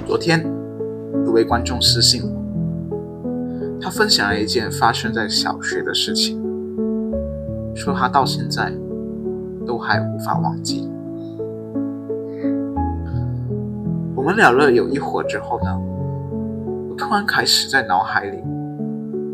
昨天有位观众私信我，他分享了一件发生在小学的事情，说他到现在都还无法忘记。我们聊了有一会儿之后呢，我突然开始在脑海里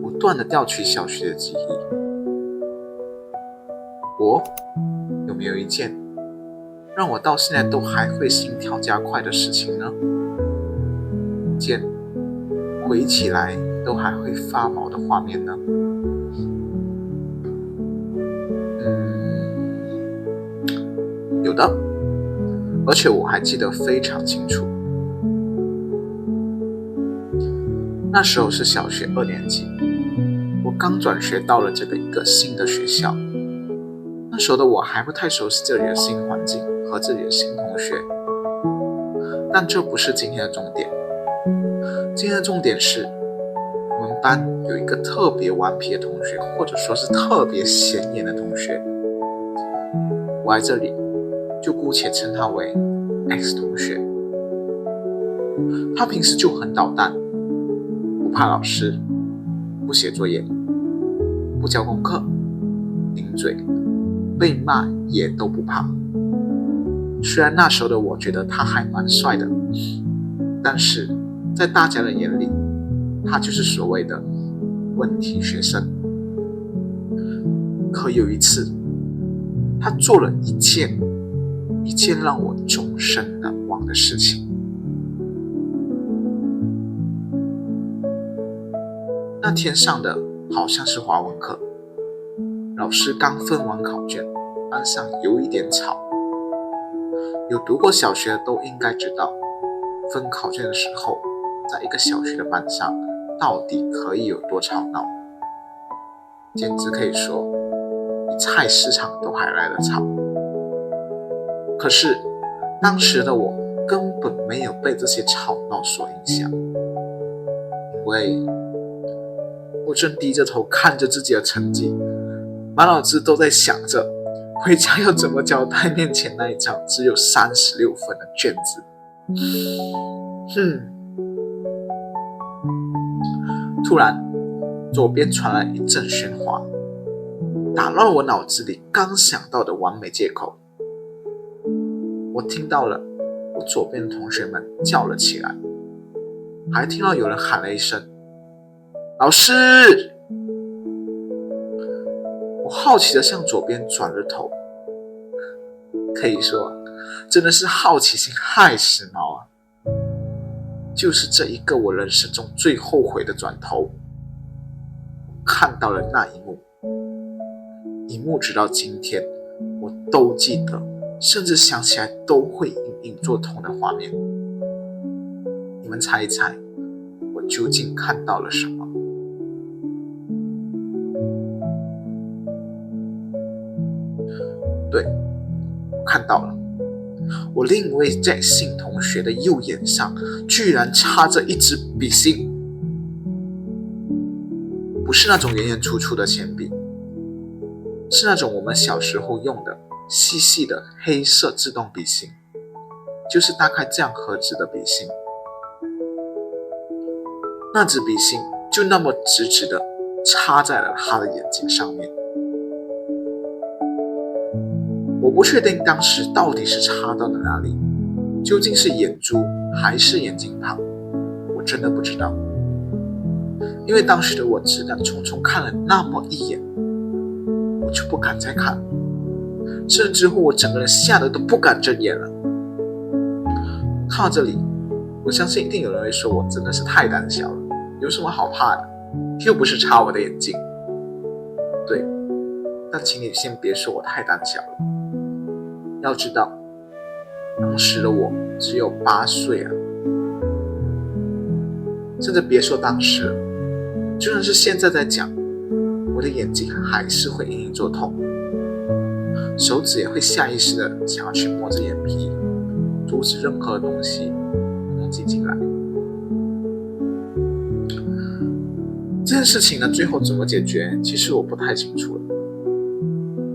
不断地调取小学的记忆。我有没有一件让我到现在都还会心跳加快的事情呢？一件回忆起来都还会发毛的画面呢？有的，而且我还记得非常清楚。那时候是小学2年级，我刚转学到了一个新的学校。那时候的我还不太熟悉这里的新环境和这里的新同学，但这不是今天的重点。今天的重点是，我们班有一个特别顽皮的同学，或者说是特别显眼的同学，我在这里就姑且称他为 X 同学。他平时就很捣蛋，不怕老师，不写作业，不交功课，顶嘴，被骂也都不怕。虽然那时候的我觉得他还蛮帅的，但是在大家的眼里，他就是所谓的问题学生。可有一次，他做了一件让我终身难忘的事情。那天上的好像是华文课，老师刚分完考卷，班上有一点吵。有读过小学的都应该知道，分考卷的时候，在一个小学的班上，到底可以有多吵闹？简直可以说，比菜市场都还来得吵。可是，当时的我根本没有被这些吵闹所影响，因为我正低着头看着自己的成绩，满脑子都在想着回家要怎么交代面前那一张只有36分的卷子。突然，左边传来一阵喧哗，打乱了我脑子里刚想到的完美借口。我听到了我左边的同学们叫了起来，还听到有人喊了一声老师。我好奇地向左边转了头，可以说真的是好奇心害死猫啊！就是这一个我人生中最后悔的转头，看到了那一幕直到今天我都记得，甚至想起来都会隐隐作痛的画面。你们猜一猜，我究竟看到了什么？对，我看到了，我另一位在姓同学的右眼上居然插着一支笔芯，不是那种圆圆粗粗的铅笔，是那种我们小时候用的细细的黑色自动笔芯，就是大概这样盒子的笔芯。那支笔芯就那么直直的插在了他的眼睛上面。我不确定当时到底是插到了哪里，究竟是眼珠还是眼睛旁，我真的不知道。因为当时的我只敢匆匆看了那么一眼，我就不敢再看，甚至乎我整个人吓得都不敢睁眼了。看到这里，我相信一定有人会说我真的是太胆小了，有什么好怕的？又不是插我的眼睛。对，但请你先别说我太胆小了。要知道，当时的我只有8岁啊，甚至别说当时了，就算是现在在讲，我的眼睛还是会隐隐作痛，手指也会下意识的想要去摸着眼皮，阻止任何东西攻击进来。这件事情呢，最后怎么解决，其实我不太清楚了。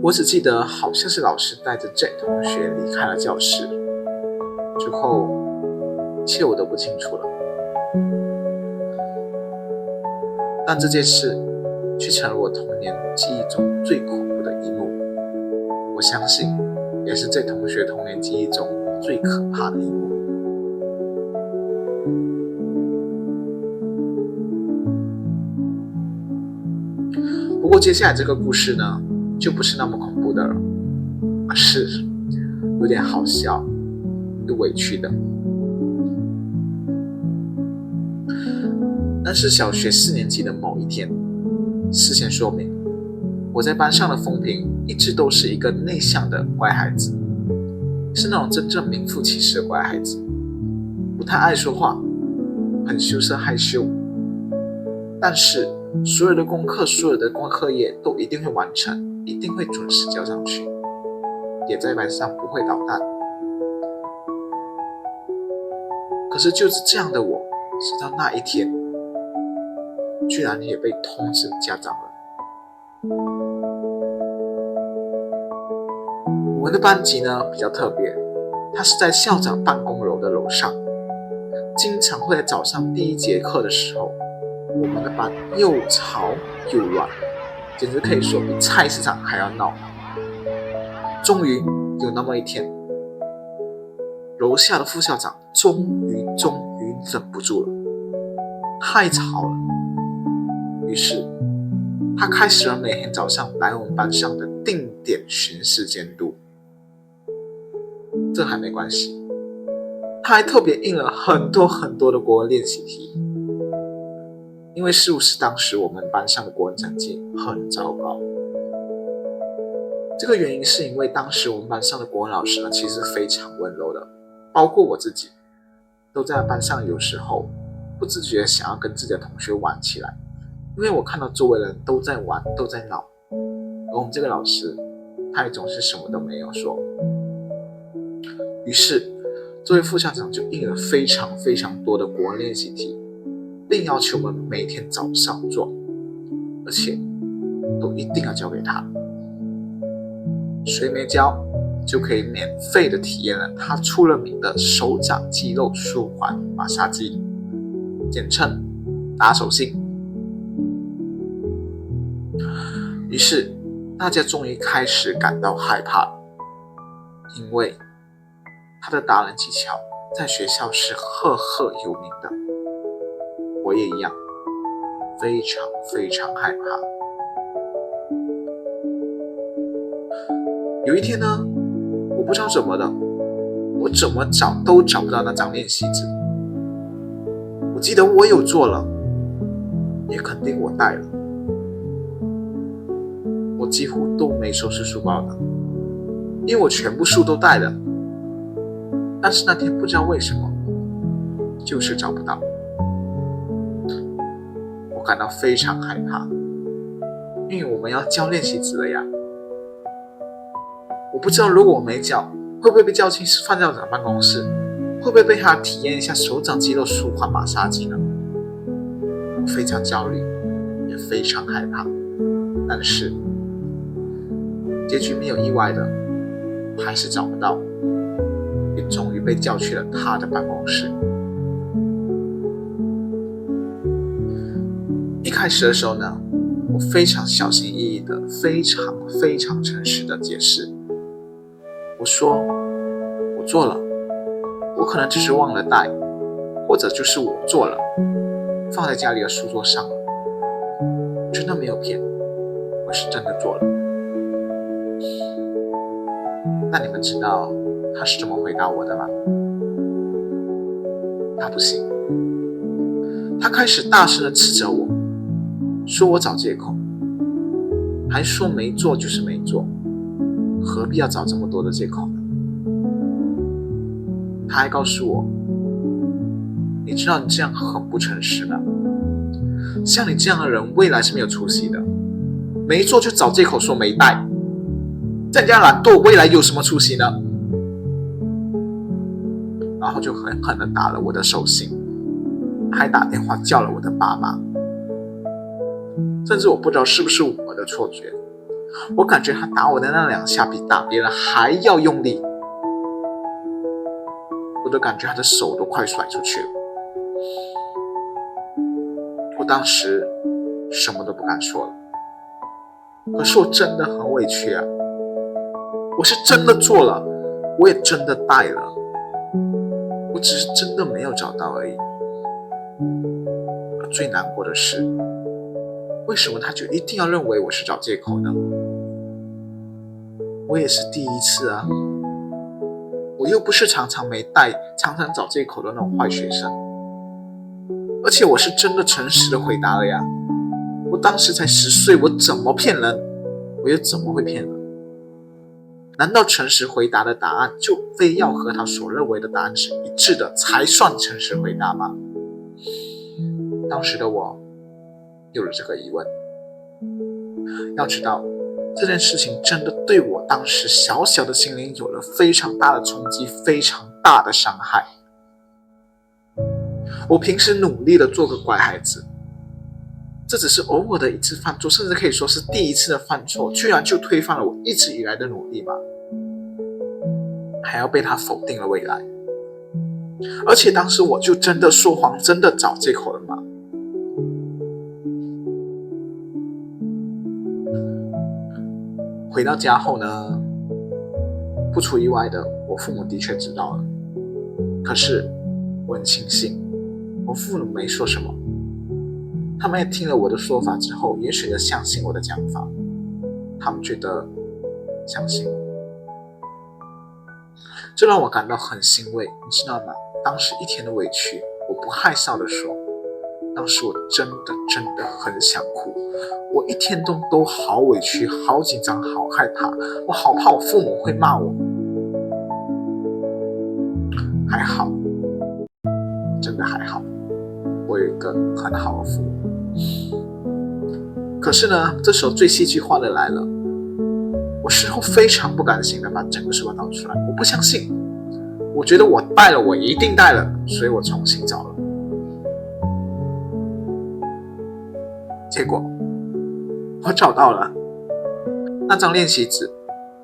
我只记得好像是老师带着 J 同学离开了教室之后，一切我都不清楚了。但这件事却成了我童年记忆中最恐怖的一幕，我相信也是这同学童年记忆中最可怕的一幕。不过接下来这个故事呢，就不是那么恐怖的了，而是有点好笑又委屈的。那是小学4年级的某一天。事先说明，我在班上的风评一直都是一个内向的乖孩子，是那种真正名副其实的乖孩子，不太爱说话，很羞涩害羞，但是所有的功课业都一定会完成，一定会准时交上去，也在班上不会捣蛋。可是就是这样的我，直到那一天居然也被通知家长了。我们的班级呢比较特别，它是在校长办公楼的楼上，经常会在早上第1节课的时候，我们的班又吵又乱，简直可以说比菜市场还要闹。终于有那么一天，楼下的副校长终于忍不住了，太吵了。于是他开始了每天早上来我们班上的定点巡视监督。这还没关系，他还特别印了很多的国文练习题。因为事务是当时我们班上的国文成绩很糟糕，这个原因是因为当时我们班上的国文老师呢，其实非常温柔的，包括我自己都在班上有时候不自觉想要跟自己的同学玩起来，因为我看到周围的人都在玩都在闹，而我们这个老师他也总是什么都没有说。于是这位副校长就印了非常多的国文练习题，并要求我们每天早上做，而且都一定要交给他。谁没交就可以免费的体验了他出了名的手掌肌肉舒缓马杀鸡，简称打手心。于是大家终于开始感到害怕了，因为他的打人技巧在学校是赫赫有名的。我也一样，非常害怕。有一天呢，我不知道怎么的，我怎么找都找不到那张练习纸。我记得我有做了，也肯定我带了。我几乎都没收拾书包的，因为我全部书都带了。但是那天不知道为什么，就是找不到。我感到非常害怕，因为我们要交练习纸了呀。我不知道如果我没交，会不会被叫进范校长办公室，会不会被他体验一下手掌肌肉舒缓马杀鸡呢？我非常焦虑，也非常害怕。但是结局没有意外的，还是找不到，也终于被叫去了他的办公室。一开始的时候呢，我非常小心翼翼的，非常诚实的解释。我说我做了，我可能只是忘了带，或者就是我做了，放在家里的书桌上了。我真的没有骗，我是真的做了。那你们知道他是怎么回答我的吗？他不信，他开始大声的斥责我，说我找借口，还说没做就是没做，何必要找这么多的借口呢？他还告诉我，你知道你这样很不诚实的，像你这样的人未来是没有出息的，没做就找借口说没带，在家懒惰，未来有什么出息呢？然后就狠狠地打了我的手心，还打电话叫了我的爸妈。甚至我不知道是不是我的错觉，我感觉他打我的那2下比打别人还要用力。我我都感觉他的手都快甩出去了。我当时什么都不敢说了，可是我真的很委屈啊，我是真的做了，我也真的带了，我只是真的没有找到而已。而最难过的是，为什么他就一定要认为我是找借口呢？我也是第一次啊，我又不是常常没带，常常找借口的那种坏学生，而且我是真的诚实的回答了呀。我当时才10岁，我怎么骗人？我又怎么会骗人？难道诚实回答的答案就非要和他所认为的答案是一致的才算诚实回答吗？当时的我有了这个疑问。要知道，这件事情真的对我当时小小的心灵有了非常大的冲击，非常大的伤害。我平时努力的做个乖孩子，这只是偶尔的一次犯错，甚至可以说是第一次的犯错，居然就推翻了我一直以来的努力吗？还要被他否定了未来？而且当时我就真的说谎，真的找借口了吗？回到家后呢，不出意外的，我父母的确知道了。可是我很庆幸，我父母没说什么，他们也听了我的说法之后，也选择相信我的讲法。他们觉得相信我，这让我感到很欣慰，你知道吗？当时一天的委屈，我不害臊的说，当时我真的很想哭，我一天都好委屈，好紧张，好害怕，我好怕我父母会骂我。还好，真的还好，我有一个很好的父母。可是呢，这时候最戏剧化的来了，我事后非常不甘心的把整个事情倒出来，我不相信，我觉得我带了，我一定带了，所以我重新找了。结果我找到了那张练习纸，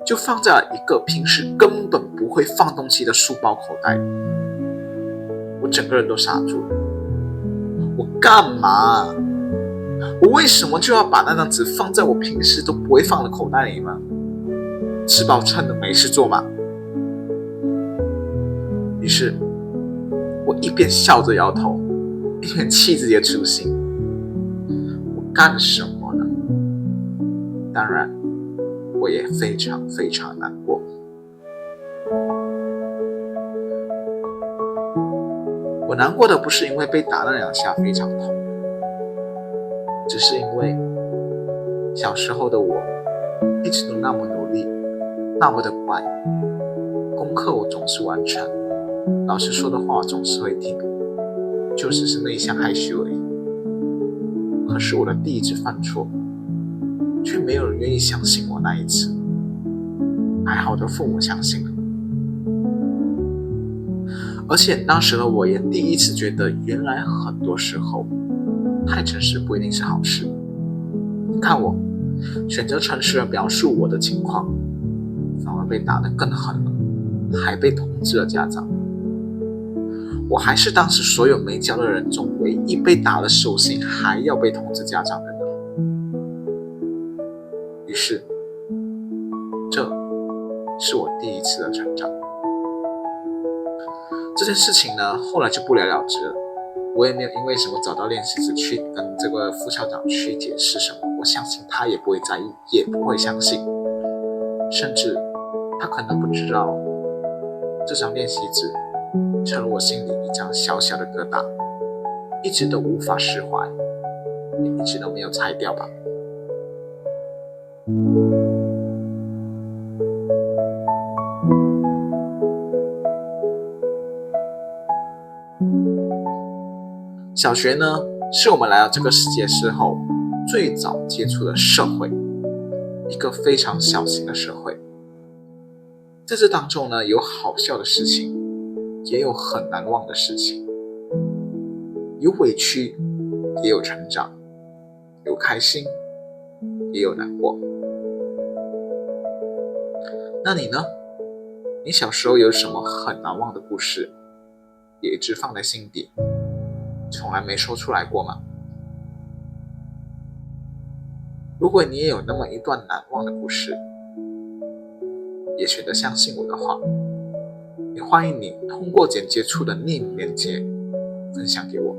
就放在了一个平时根本不会放东西的书包口袋里。我整个人都傻住了，我干嘛？我为什么就要把那张纸放在我平时都不会放的口袋里吗？吃饱撑的没事做吗？于是我一边笑着摇头，一边气自己的粗心。我干什么呢？当然我也非常难过。我难过的不是因为被打那2下非常痛，只是因为小时候的我一直都那么努力，那么的乖，功课我总是完成，老师说的话我总是会听，就只是内向害羞而已。可是我的第一次犯错，却没有人愿意相信我那一次。还好的父母相信了，而且当时的我也第一次觉得，原来很多时候太诚实不一定是好事。你看我选择诚实的描述我的情况，反而被打得更狠了，还被通知了家长。我还是当时所有没教的人中唯一被打了手心还要被通知家长的人。于是这是我第一次的成长。这件事情呢，后来就不了了之了。我也没有因为什么找到练习纸去跟这个副校长去解释什么，我相信他也不会在意，也不会相信，甚至他可能不知道这张练习纸成了我心里一张小小的疙瘩，一直都无法释怀，也一直都没有拆掉吧。小学呢，是我们来到这个世界之后最早接触的社会，一个非常小型的社会。在这当中呢，有好笑的事情，也有很难忘的事情，有委屈，也有成长，有开心，也有难过。那你呢？你小时候有什么很难忘的故事，也一直放在心底，从来没说出来过吗？如果你也有那么一段难忘的故事，也选择相信我的话，也欢迎你通过简介处的匿名链接分享给我。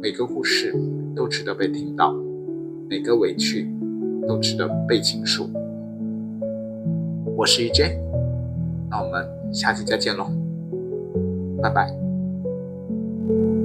每个故事都值得被听到，每个委屈都值得被倾诉。我是 EJ， 那我们下期再见咯，拜拜。